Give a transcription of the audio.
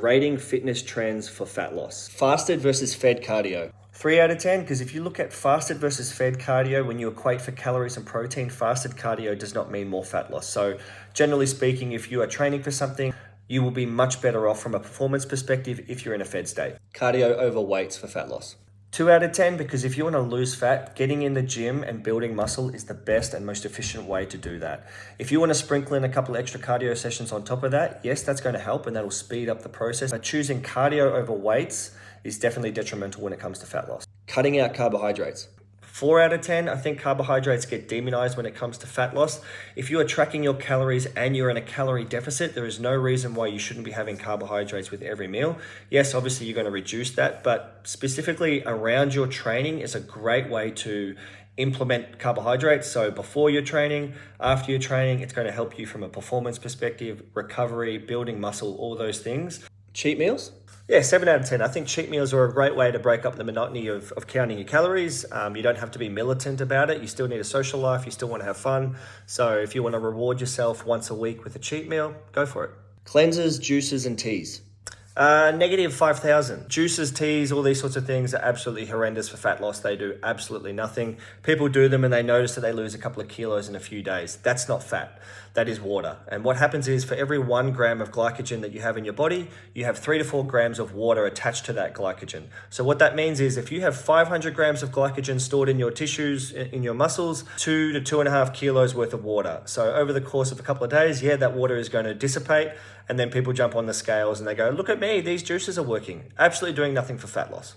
Rating fitness trends for fat loss. Fasted versus fed cardio. 3 out of 10, because if you look at fasted versus fed cardio, when you equate for calories and protein, fasted cardio does not mean more fat loss. So generally speaking, if you are training for something, you will be much better off from a performance perspective if you're in a fed state. Cardio over weights for fat loss. 2 out of 10, because if you want to lose fat, getting in the gym and building muscle is the best and most efficient way to do that. If you want to sprinkle in a couple of extra cardio sessions on top of that, yes, that's going to help and that'll speed up the process. But choosing cardio over weights is definitely detrimental when it comes to fat loss. Cutting out carbohydrates. 4 out of 10, I think carbohydrates get demonized when it comes to fat loss. If you are tracking your calories and you're in a calorie deficit, there is no reason why you shouldn't be having carbohydrates with every meal. Yes, obviously you're going to reduce that, but specifically around your training is a great way to implement carbohydrates. So before your training, after your training, it's going to help you from a performance perspective, recovery, building muscle, all those things. Cheat meals? Yeah, 7 out of 10. I think cheat meals are a great way to break up the monotony of counting your calories. You don't have to be militant about it. You still need a social life. You still want to have fun. So if you want to reward yourself once a week with a cheat meal, go for it. Cleansers, juices, and teas. Negative 5,000. Juices, teas, all these sorts of things are absolutely horrendous for fat loss. They do absolutely nothing. People do them and they notice that they lose a couple of kilos in a few days. That's not fat. That is water. And what happens is for every 1 gram of glycogen that you have in your body, you have 3 to 4 grams of water attached to that glycogen. So what that means is if you have 500 grams of glycogen stored in your tissues, in your muscles, 2 to 2.5 kilos worth of water. So over the course of a couple of days, yeah, that water is going to dissipate. And then people jump on the scales and they go, look at me, these juices are working. Absolutely doing nothing for fat loss.